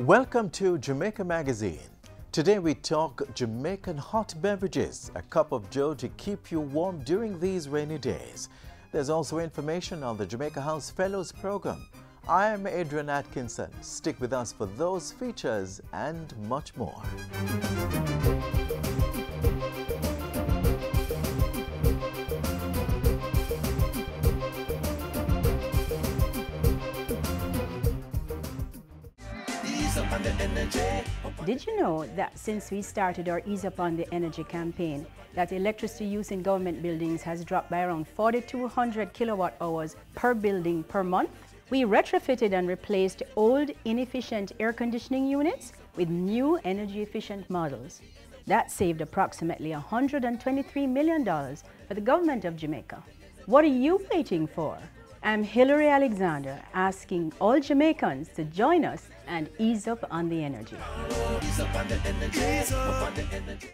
Welcome to Jamaica Magazine. Today we talk Jamaican hot beverages, a cup of joe to keep you warm during these rainy days. There's also information on the Jamaica House Fellows program. I'm Adrian Atkinson. Stick with us for those features and much more. Did you know that since we started our Ease Up on the Energy campaign, that electricity use in government buildings has dropped by around 4,200 kilowatt hours per building per month? We retrofitted and replaced old, inefficient air conditioning units with new energy efficient models. That saved approximately $123 million for the government of Jamaica. What are you waiting for? I'm Hilary Alexander, asking all Jamaicans to join us and ease up on the energy. Ease up on the energy. Ease up on the energy.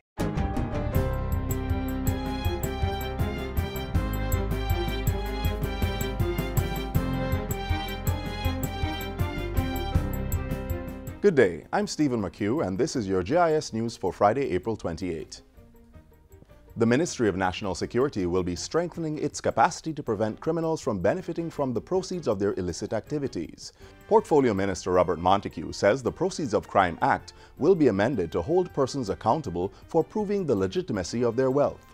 Good day, I'm Stephen McHugh and this is your GIS News for Friday, April 28. The Ministry of National Security will be strengthening its capacity to prevent criminals from benefiting from the proceeds of their illicit activities. Portfolio Minister Robert Montague says the Proceeds of Crime Act will be amended to hold persons accountable for proving the legitimacy of their wealth.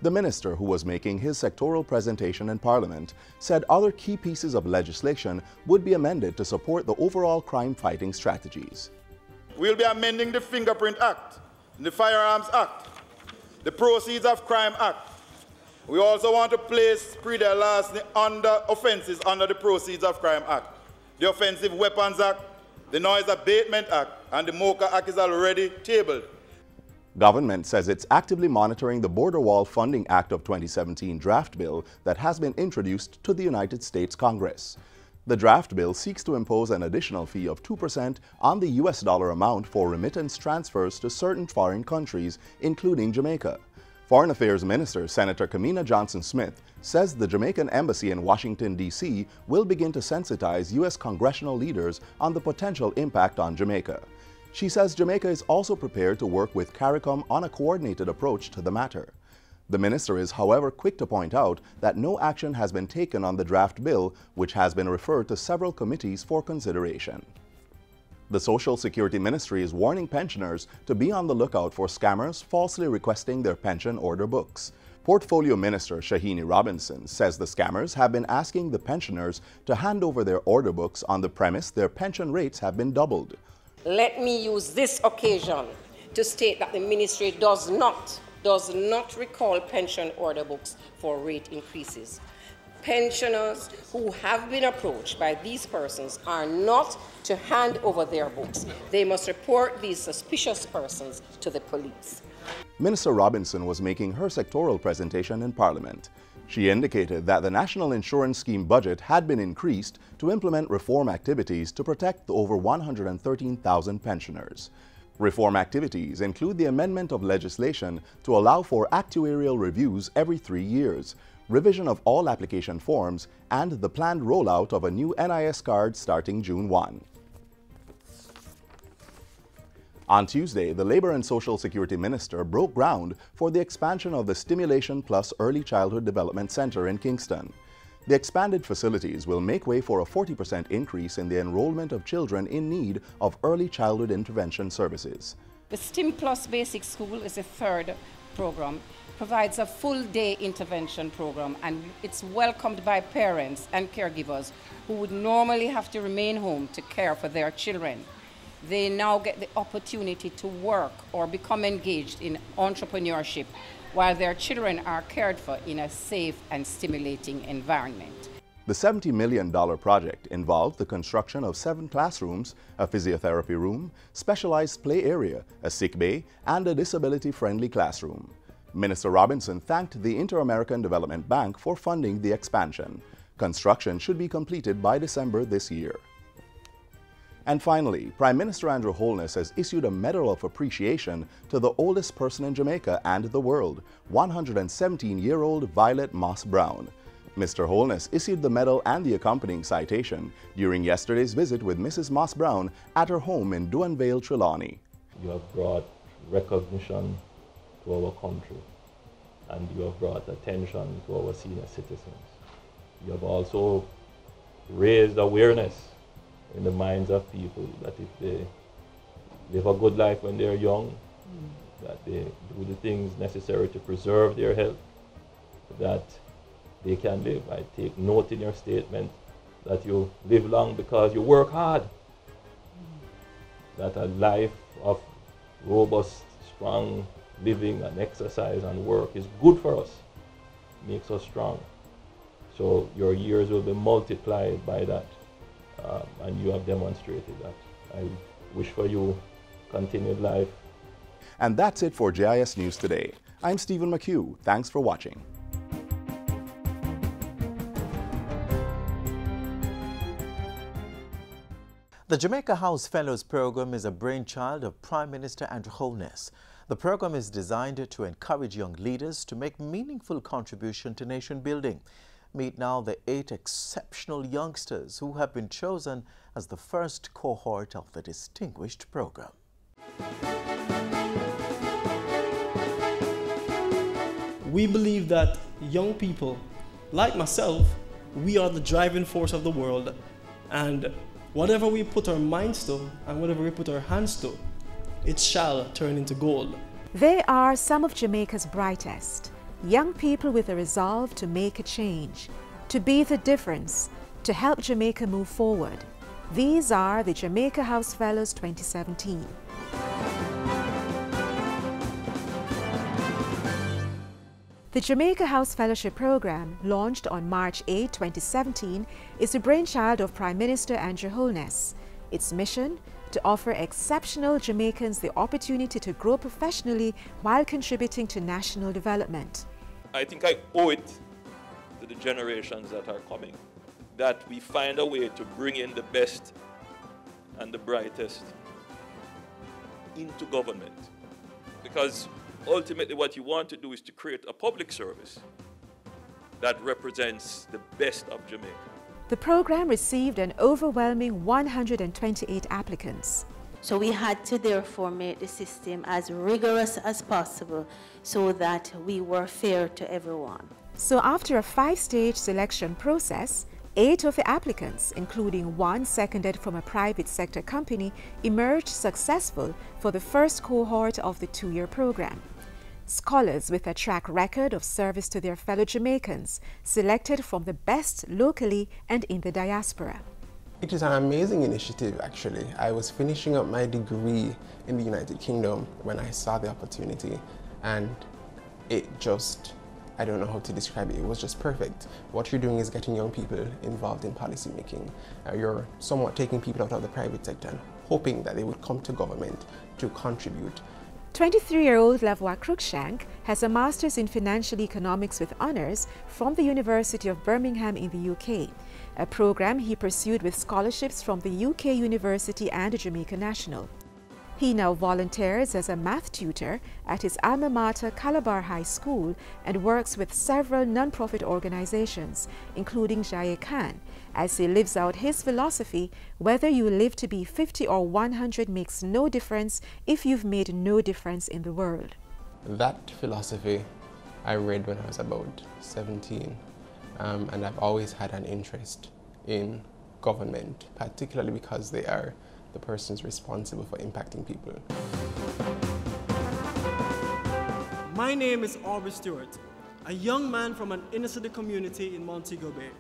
The minister, who was making his sectoral presentation in Parliament, said other key pieces of legislation would be amended to support the overall crime-fighting strategies. We'll be amending the Fingerprint Act, the Firearms Act, the Proceeds of Crime Act. We also want to place predel laws under offences under the Proceeds of Crime Act. The Offensive Weapons Act, the Noise Abatement Act, and the MOCA Act is already tabled. Government says it's actively monitoring the Border Wall Funding Act of 2017 draft bill that has been introduced to the United States Congress. The draft bill seeks to impose an additional fee of 2% on the US dollar amount for remittance transfers to certain foreign countries, including Jamaica. Foreign Affairs Minister Senator Kamina Johnson-Smith says the Jamaican Embassy in Washington, D.C. will begin to sensitize U.S. congressional leaders on the potential impact on Jamaica. She says Jamaica is also prepared to work with CARICOM on a coordinated approach to the matter. The minister is, however, quick to point out that no action has been taken on the draft bill, which has been referred to several committees for consideration. The Social Security Ministry is warning pensioners to be on the lookout for scammers falsely requesting their pension order books. Portfolio Minister Shahini Robinson says the scammers have been asking the pensioners to hand over their order books on the premise their pension rates have been doubled. Let me use this occasion to state that the ministry does not recall pension order books for rate increases. Pensioners who have been approached by these persons are not to hand over their books. They must report these suspicious persons to the police. Minister Robinson was making her sectoral presentation in Parliament. She indicated that the National Insurance Scheme budget had been increased to implement reform activities to protect the over 113,000 pensioners. Reform activities include the amendment of legislation to allow for actuarial reviews every 3 years, revision of all application forms, and the planned rollout of a new NIS card starting June 1. On Tuesday, the Labour and Social Security Minister broke ground for the expansion of the Stimulation Plus Early Childhood Development Centre in Kingston. The expanded facilities will make way for a 40% increase in the enrollment of children in need of early childhood intervention services. The STIM Plus Basic School is a third program, provides a full-day intervention program, and it's welcomed by parents and caregivers who would normally have to remain home to care for their children. They now get the opportunity to work or become engaged in entrepreneurship while their children are cared for in a safe and stimulating environment. The $70 million project involved the construction of 7 classrooms, a physiotherapy room, specialized play area, a sick bay, and a disability-friendly classroom. Minister Robinson thanked the Inter-American Development Bank for funding the expansion. Construction should be completed by December this year. And finally, Prime Minister Andrew Holness has issued a Medal of Appreciation to the oldest person in Jamaica and the world, 117-year-old Violet Moss Brown. Mr. Holness issued the medal and the accompanying citation during yesterday's visit with Mrs. Moss Brown at her home in Duanvale, Trelawney. You have brought recognition to our country, and you have brought attention to our senior citizens. You have also raised awareness in the minds of people that if they live a good life when they're young, that they do the things necessary to preserve their health, that they can live. I take note in your statement that you live long because you work hard. That a life of robust, strong living and exercise and work is good for us, makes us strong. So your years will be multiplied by that, and you have demonstrated that. I wish for you continued life. And that's it for JIS News Today. I'm Stephen McHugh. Thanks for watching. The Jamaica House Fellows Program is a brainchild of Prime Minister Andrew Holness. The program is designed to encourage young leaders to make meaningful contribution to nation building. Meet now the 8 exceptional youngsters who have been chosen as the first cohort of the distinguished program. We believe that young people, like myself, we are the driving force of the world, and whatever we put our minds to and whatever we put our hands to, it shall turn into gold. They are some of Jamaica's brightest, young people with a resolve to make a change, to be the difference, to help Jamaica move forward. These are the Jamaica House Fellows 2017. The Jamaica House Fellowship Program, launched on March 8, 2017, is the brainchild of Prime Minister Andrew Holness. Its mission? To offer exceptional Jamaicans the opportunity to grow professionally while contributing to national development. I think I owe it to the generations that are coming, that we find a way to bring in the best and the brightest into government. Because ultimately what you want to do is to create a public service that represents the best of Jamaica. The program received an overwhelming 128 applicants. So we had to therefore make the system as rigorous as possible so that we were fair to everyone. So after a 5-stage selection process, 8 of the applicants, including 1 seconded from a private sector company, emerged successful for the first cohort of the 2-year program. Scholars with a track record of service to their fellow Jamaicans, selected from the best locally and in the diaspora. It is an amazing initiative, actually. I was finishing up my degree in the United Kingdom when I saw the opportunity, and it just, I don't know how to describe it, it was just perfect. What you're doing is getting young people involved in policy making. You're somewhat taking people out of the private sector and hoping that they would come to government to contribute. 23-year-old Lavoie Cruikshank has a master's in financial economics with honors from the University of Birmingham in the UK, a program he pursued with scholarships from the UK University and Jamaica National. He now volunteers as a math tutor at his alma mater Calabar High School and works with several non-profit organizations, including Jaya Khan, as he lives out his philosophy: whether you live to be 50 or 100 makes no difference if you've made no difference in the world. That philosophy I read when I was about 17, and I've always had an interest in government, particularly because they are the persons responsible for impacting people. My name is Aubrey Stewart, a young man from an inner-city community in Montego Bay.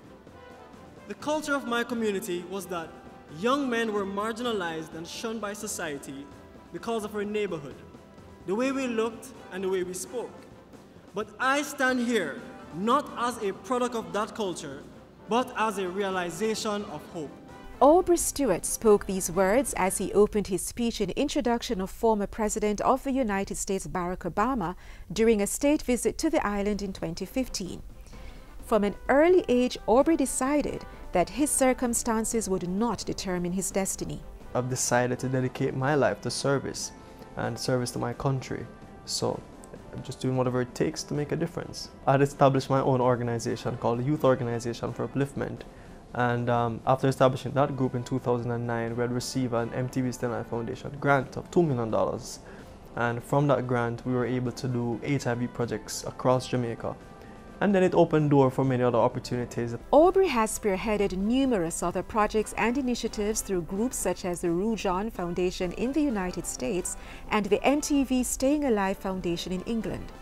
The culture of my community was that young men were marginalized and shunned by society because of our neighborhood, the way we looked and the way we spoke. But I stand here not as a product of that culture, but as a realization of hope. Aubrey Stewart spoke these words as he opened his speech in introduction of former President of the United States Barack Obama during a state visit to the island in 2015. From an early age, Aubrey decided that his circumstances would not determine his destiny. I've decided to dedicate my life to service and service to my country. So just doing whatever it takes to make a difference. I had established my own organization called the Youth Organization for Upliftment. And after establishing that group in 2009, we had received an MTV Stellar Foundation grant of $2 million. And from that grant, we were able to do HIV projects across Jamaica. And then it opened door for many other opportunities. Aubrey has spearheaded numerous other projects and initiatives through groups such as the Roujon Foundation in the United States and the MTV Staying Alive Foundation in England.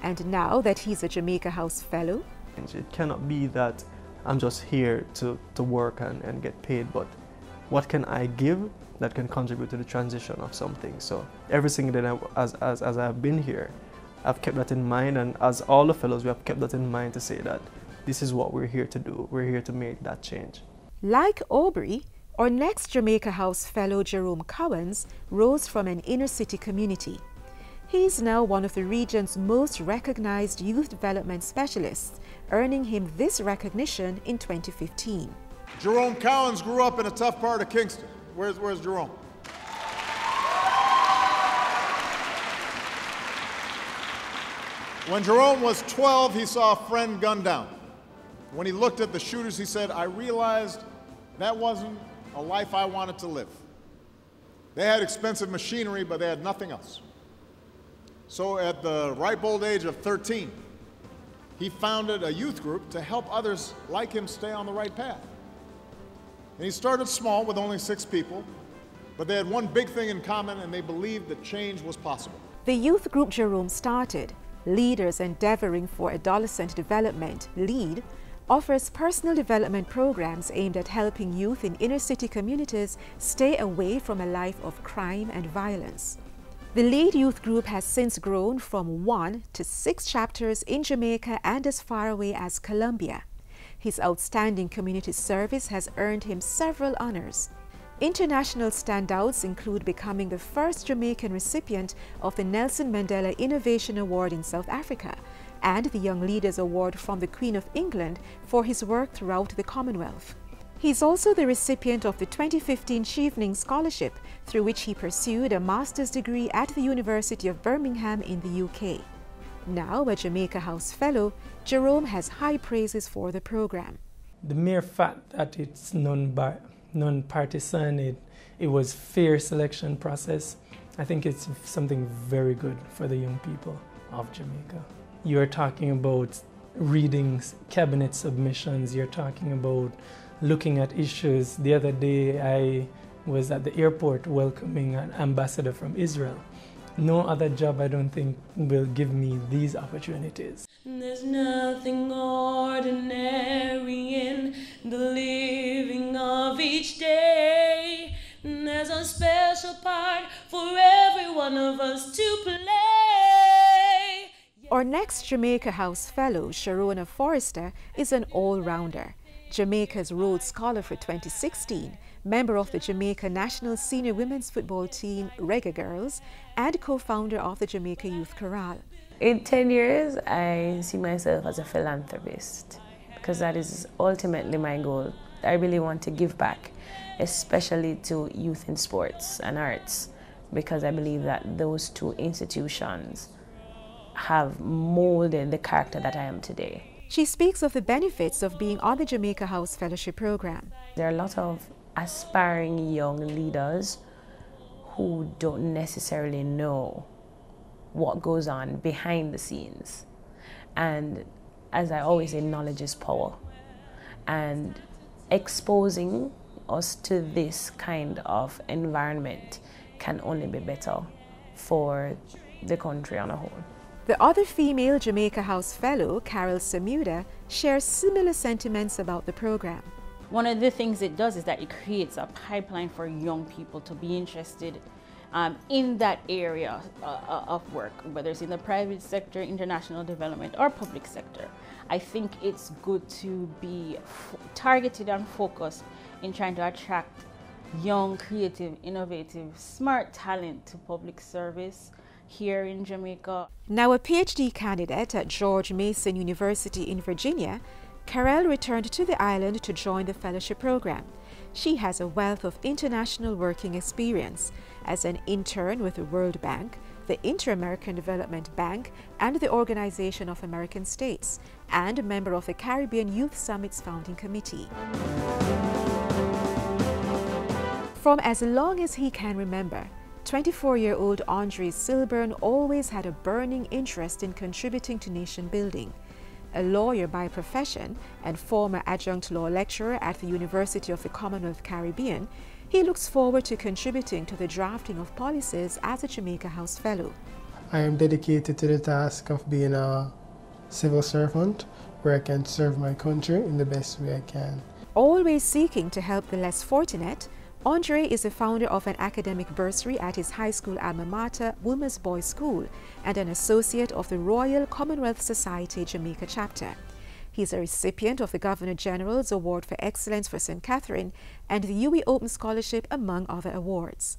And now that he's a Jamaica House Fellow, it cannot be that I'm just here to work and get paid, but what can I give that can contribute to the transition of something? So everything that as I've been here, I've kept that in mind, and as all the fellows, we have kept that in mind to say that this is what we're here to do. We're here to make that change. Like Aubrey, our next Jamaica House Fellow, Jerome Cowens, rose from an inner city community. He's now one of the region's most recognized youth development specialists, earning him this recognition in 2015. Jerome Cowens grew up in a tough part of Kingston. Where's Jerome? When Jerome was 12, he saw a friend gunned down. When he looked at the shooters, he said, I realized that wasn't a life I wanted to live. They had expensive machinery, but they had nothing else. So at the ripe old age of 13, he founded a youth group to help others like him stay on the right path. And he started small with only 6 people, but they had one big thing in common, and they believed that change was possible. The youth group Jerome started, Leaders Endeavoring for Adolescent Development, LEAD, offers personal development programs aimed at helping youth in inner city communities stay away from a life of crime and violence. The LEAD youth group has since grown from 1 to 6 chapters in Jamaica and as far away as Colombia. His outstanding community service has earned him several honors. International standouts include becoming the first Jamaican recipient of the Nelson Mandela Innovation Award in South Africa and the Young Leaders Award from the Queen of England for his work throughout the Commonwealth. He's also the recipient of the 2015 Chevening Scholarship, through which he pursued a master's degree at the University of Birmingham in the UK. Now a Jamaica House Fellow, Jerome has high praises for the program. The mere fact that it's non-partisan, it was fair selection process, I think it's something very good for the young people of Jamaica. You're talking about reading cabinet submissions, you're talking about looking at issues. The other day I was at the airport welcoming an ambassador from Israel. No other job, I don't think, will give me these opportunities. There's nothing ordinary in the living of each day. There's a special part for every one of us to play. Our next Jamaica House Fellow, Sharona Forrester, is an all-rounder. Jamaica's Rhodes Scholar for 2016, member of the Jamaica National Senior Women's Football Team, Reggae Girls, and co-founder of the Jamaica Youth Chorale. In 10 years, I see myself as a philanthropist because that is ultimately my goal. I really want to give back, especially to youth in sports and arts, because I believe that those two institutions have molded the character that I am today. She speaks of the benefits of being on the Jamaica House Fellowship Program. There are a lot of aspiring young leaders who don't necessarily know what goes on behind the scenes. And as I always say, knowledge is power. And exposing us to this kind of environment can only be better for the country on a whole. The other female Jamaica House Fellow, Carol Samuda, shares similar sentiments about the program. One of the things it does is that it creates a pipeline for young people to be interested in that area of work, whether it's in the private sector, international development, or public sector. I think it's good to be targeted and focused in trying to attract young, creative, innovative, smart talent to public service here in Jamaica. Now a PhD candidate at George Mason University in Virginia, Carol returned to the island to join the fellowship program. She has a wealth of international working experience as an intern with the World Bank, the Inter-American Development Bank, and the Organization of American States, and a member of the Caribbean Youth Summit's founding committee. From as long as he can remember, 24-year-old Andre Silburn always had a burning interest in contributing to nation building. A lawyer by profession and former adjunct law lecturer at the University of the Commonwealth Caribbean, he looks forward to contributing to the drafting of policies as a Jamaica House Fellow. I am dedicated to the task of being a civil servant where I can serve my country in the best way I can. Always seeking to help the less fortunate, Andre is the founder of an academic bursary at his high school alma mater, Women's Boys School, and an associate of the Royal Commonwealth Society Jamaica chapter. He is a recipient of the Governor General's Award for Excellence for St. Catherine and the UWI Open Scholarship, among other awards.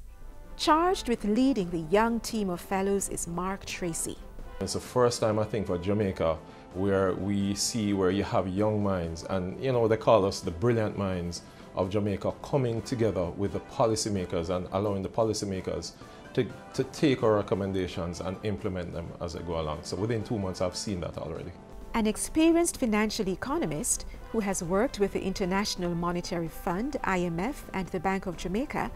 Charged with leading the young team of fellows is Mark Tracy. It's the first time, I think, for Jamaica where we see where you have young minds, and you know, they call us the brilliant minds of Jamaica, coming together with the policymakers and allowing the policymakers to take our recommendations and implement them as they go along. So within 2 months, I've seen that already. An experienced financial economist who has worked with the International Monetary Fund, IMF, and the Bank of Jamaica,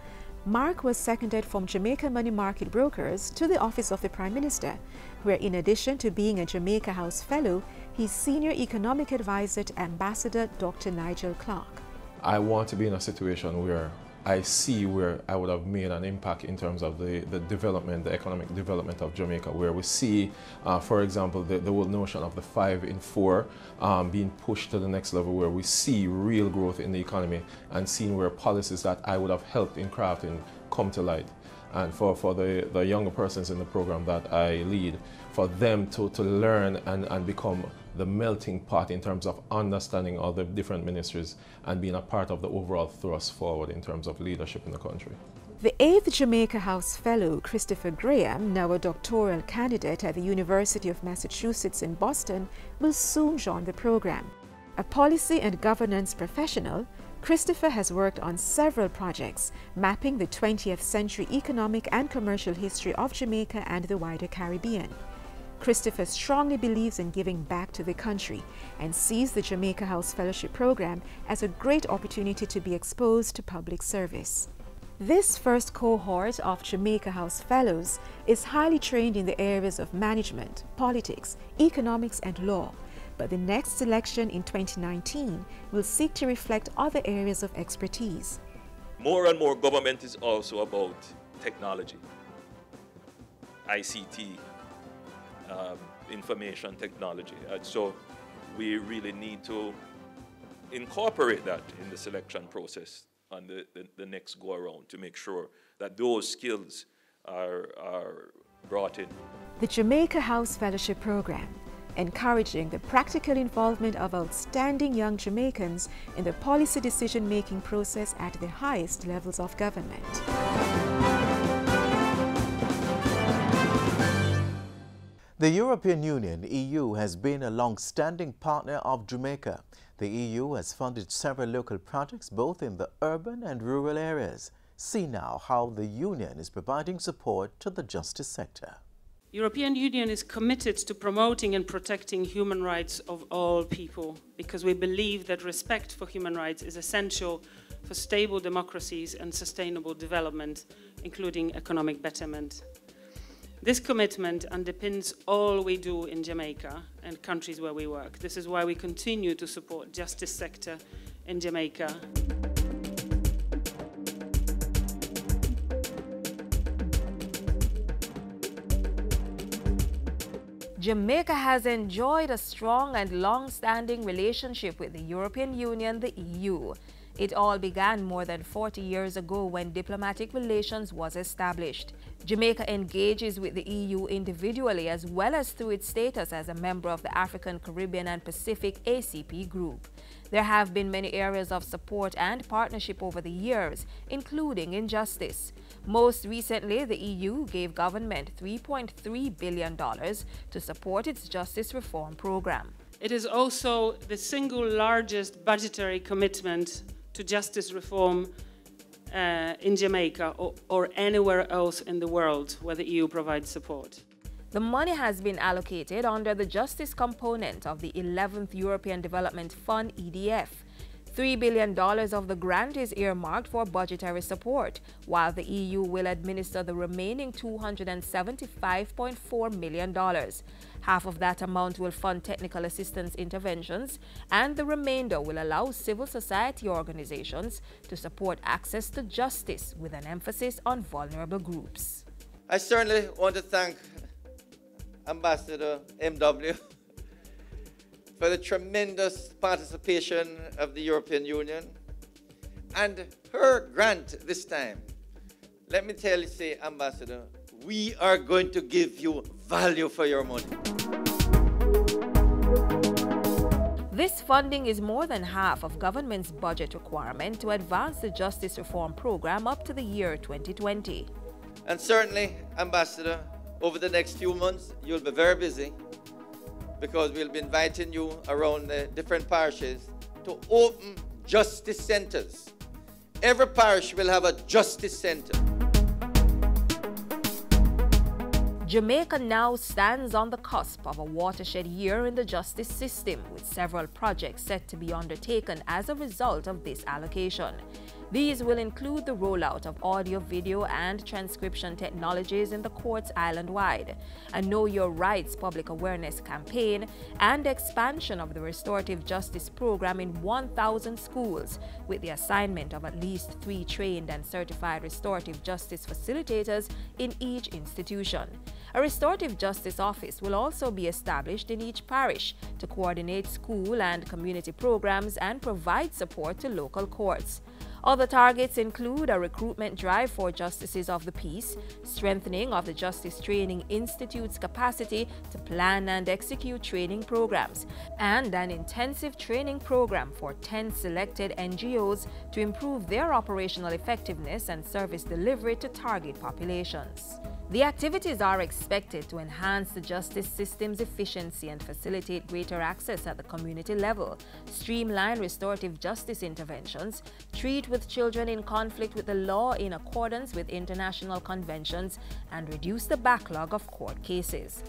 Mark was seconded from Jamaica Money Market Brokers to the Office of the Prime Minister, where in addition to being a Jamaica House Fellow, he's Senior Economic Advisor to Ambassador Dr. Nigel Clark. I want to be in a situation where I see where I would have made an impact in terms of the development, the economic development of Jamaica, where we see, for example, the whole notion of the 5 in 4 being pushed to the next level, where we see real growth in the economy and seeing where policies that I would have helped in crafting come to light. And for the younger persons in the program that I lead, for them to learn and become the melting pot in terms of understanding all the different ministries and being a part of the overall thrust forward in terms of leadership in the country. The 8th Jamaica House Fellow, Christopher Graham, now a doctoral candidate at the University of Massachusetts in Boston, will soon join the program. A policy and governance professional, Christopher has worked on several projects mapping the 20th century economic and commercial history of Jamaica and the wider Caribbean. Christopher strongly believes in giving back to the country and sees the Jamaica House Fellowship Program as a great opportunity to be exposed to public service. This first cohort of Jamaica House Fellows is highly trained in the areas of management, politics, economics, and law, but the next selection in 2019 will seek to reflect other areas of expertise. More and more government is also about technology, ICT, information technology. So we really need to incorporate that in the selection process on the next go around to make sure that those skills are brought in. The Jamaica House Fellowship Program, encouraging the practical involvement of outstanding young Jamaicans in the policy decision-making process at the highest levels of government. The European Union, EU, has been a long-standing partner of Jamaica. The EU has funded several local projects both in the urban and rural areas. See now how the Union is providing support to the justice sector. The European Union is committed to promoting and protecting human rights of all people because we believe that respect for human rights is essential for stable democracies and sustainable development, including economic betterment. This commitment underpins all we do in Jamaica and countries where we work. This is why we continue to support the justice sector in Jamaica. Jamaica has enjoyed a strong and long-standing relationship with the European Union, the EU. It all began more than 40 years ago when diplomatic relations was established. Jamaica engages with the EU individually as well as through its status as a member of the African, Caribbean and Pacific ACP group. There have been many areas of support and partnership over the years, including in justice. Most recently, the EU gave government $3.3 billion to support its justice reform program. It is also the single largest budgetary commitment to justice reform in Jamaica or anywhere else in the world where the EU provides support. The money has been allocated under the justice component of the 11th European Development Fund, EDF. $3 billion of the grant is earmarked for budgetary support, while the EU will administer the remaining $275.4 million. Half of that amount will fund technical assistance interventions, and the remainder will allow civil society organizations to support access to justice, with an emphasis on vulnerable groups. I certainly want to thank Ambassador MW for the tremendous participation of the European Union and her grant this time. Let me tell you, Ambassador, we are going to give you value for your money. This funding is more than half of government's budget requirement to advance the justice reform program up to the year 2020. And certainly, Ambassador, over the next few months, you'll be very busy, because we'll be inviting you around the different parishes to open justice centers. Every parish will have a justice center. Jamaica now stands on the cusp of a watershed year in the justice system, with several projects set to be undertaken as a result of this allocation. These will include the rollout of audio, video, and transcription technologies in the courts island-wide, a Know Your Rights public awareness campaign, and expansion of the restorative justice program in 1,000 schools, with the assignment of at least 3 trained and certified restorative justice facilitators in each institution. A restorative justice office will also be established in each parish to coordinate school and community programs and provide support to local courts. Other targets include a recruitment drive for justices of the peace, strengthening of the Justice Training Institute's capacity to plan and execute training programs, and an intensive training program for 10 selected NGOs to improve their operational effectiveness and service delivery to target populations. The activities are expected to enhance the justice system's efficiency and facilitate greater access at the community level, streamline restorative justice interventions, treat with children in conflict with the law in accordance with international conventions, and reduce the backlog of court cases.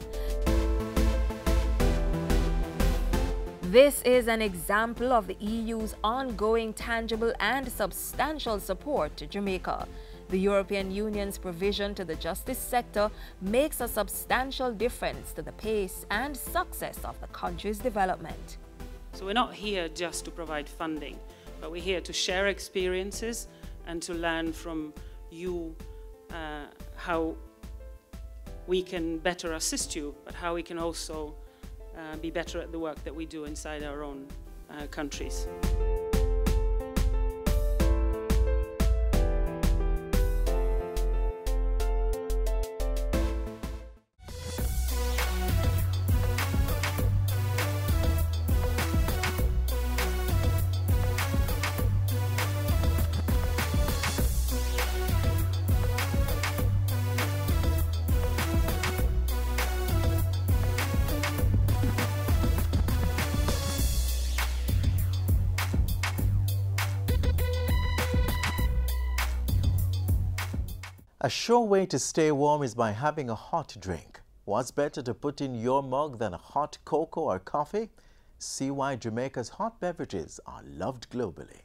This is an example of the EU's ongoing, tangible, and substantial support to Jamaica. The European Union's provision to the justice sector makes a substantial difference to the pace and success of the country's development. So we're not here just to provide funding, but we're here to share experiences and to learn from you how we can better assist you, but how we can also be better at the work that we do inside our own countries. A sure way to stay warm is by having a hot drink. What's better to put in your mug than a hot cocoa or coffee? See why Jamaica's hot beverages are loved globally.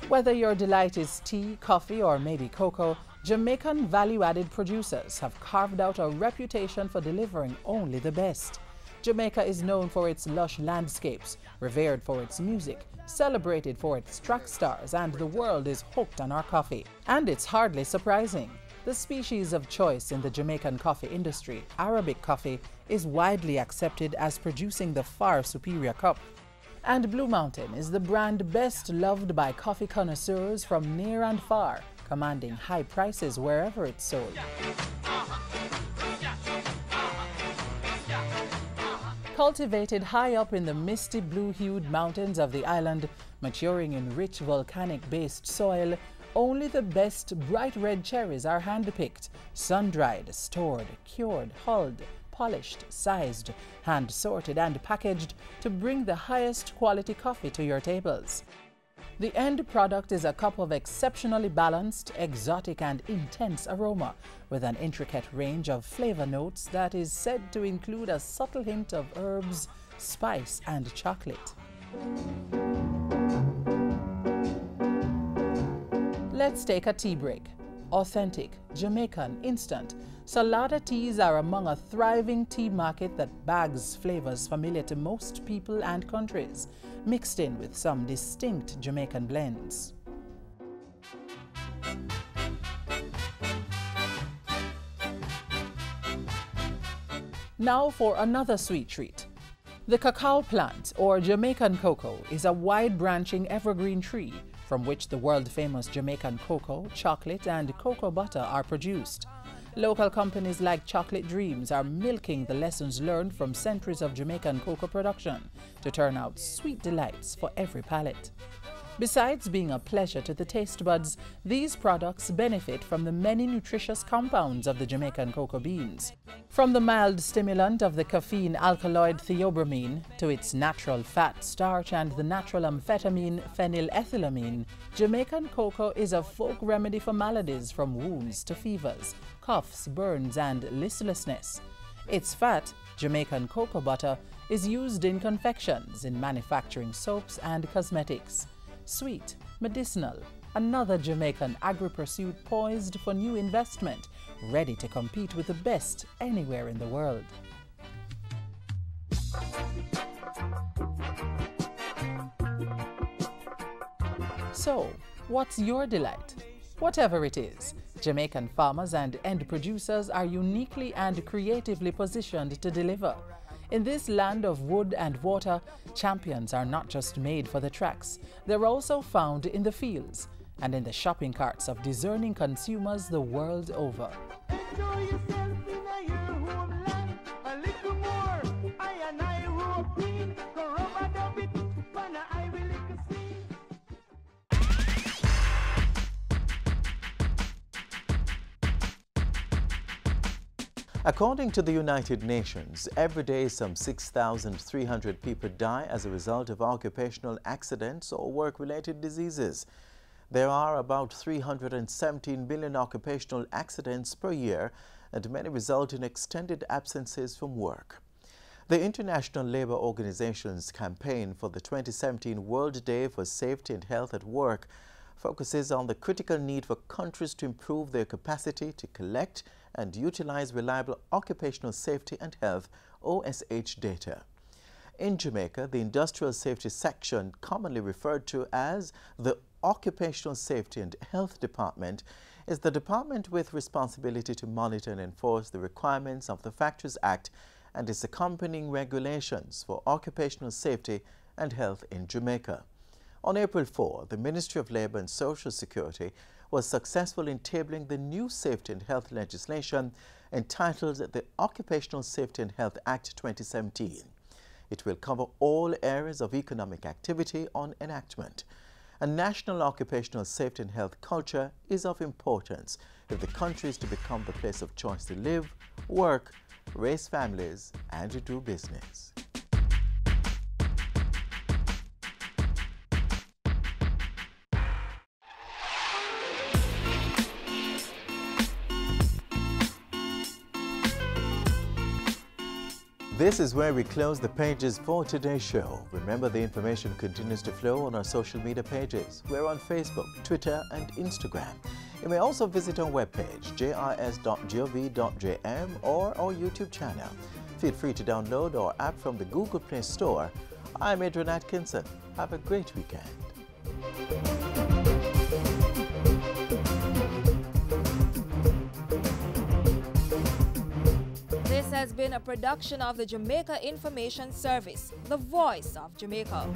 Whether your delight is tea, coffee, or maybe cocoa, Jamaican value-added producers have carved out a reputation for delivering only the best. Jamaica is known for its lush landscapes, revered for its music, celebrated for its track stars, and the world is hooked on our coffee. And it's hardly surprising. The species of choice in the Jamaican coffee industry, Arabic coffee, is widely accepted as producing the far superior cup. And Blue Mountain is the brand best loved by coffee connoisseurs from near and far, commanding high prices wherever it's sold. Cultivated high up in the misty blue-hued mountains of the island, maturing in rich volcanic-based soil, Only the best bright red cherries are hand-picked, sun-dried, stored, cured, hulled, polished, sized, hand-sorted and packaged to bring the highest quality coffee to your tables. The end product is a cup of exceptionally balanced, exotic and intense aroma with an intricate range of flavor notes that is said to include a subtle hint of herbs, spice and chocolate. Let's take a tea break. Authentic, Jamaican, instant, Salada teas are among a thriving tea market that bags flavors familiar to most people and countries, mixed in with some distinct Jamaican blends. Now for another sweet treat. The cacao plant, or Jamaican cocoa, is a wide-branching evergreen tree from which the world-famous Jamaican cocoa, chocolate, and cocoa butter are produced. Local companies like Chocolate Dreams are milking the lessons learned from centuries of Jamaican cocoa production to turn out sweet delights for every palate. Besides being a pleasure to the taste buds, these products benefit from the many nutritious compounds of the Jamaican cocoa beans. From the mild stimulant of the caffeine alkaloid theobromine to its natural fat starch and the natural amphetamine phenylethylamine, Jamaican cocoa is a folk remedy for maladies from wounds to fevers, coughs, burns, and listlessness. Its fat, Jamaican cocoa butter, is used in confections, in manufacturing soaps and cosmetics. Sweet, medicinal, another Jamaican agri-pursuit poised for new investment, ready to compete with the best anywhere in the world. So, what's your delight? Whatever it is, Jamaican farmers and end producers are uniquely and creatively positioned to deliver. In this land of wood and water, champions are not just made for the tracks, they're also found in the fields and in the shopping carts of discerning consumers the world over. Enjoy yourself in your homeland, a little more. I and I who queen, go rubber dub it, but I will lick a scene. According to the United Nations, every day some 6,300 people die as a result of occupational accidents or work-related diseases. There are about 317 million occupational accidents per year, and many result in extended absences from work. The International Labour Organization's campaign for the 2017 World Day for Safety and Health at Work focuses on the critical need for countries to improve their capacity to collect and utilize reliable occupational safety and health (OSH) data. In Jamaica, the Industrial Safety Section, commonly referred to as the Occupational Safety and Health Department, is the department with responsibility to monitor and enforce the requirements of the Factories Act and its accompanying regulations for occupational safety and health in Jamaica. On April 4, the Ministry of Labour and Social Security was successful in tabling the new safety and health legislation entitled the Occupational Safety and Health Act 2017. It will cover all areas of economic activity on enactment. A national occupational safety and health culture is of importance if the country is to become the place of choice to live, work, raise families, and to do business. This is where we close the pages for today's show. Remember, the information continues to flow on our social media pages. We're on Facebook, Twitter, and Instagram. You may also visit our webpage, jis.gov.jm, or our YouTube channel. Feel free to download our app from the Google Play Store. I'm Adrian Atkinson. Have a great weekend. This has been a production of the Jamaica Information Service, the voice of Jamaica.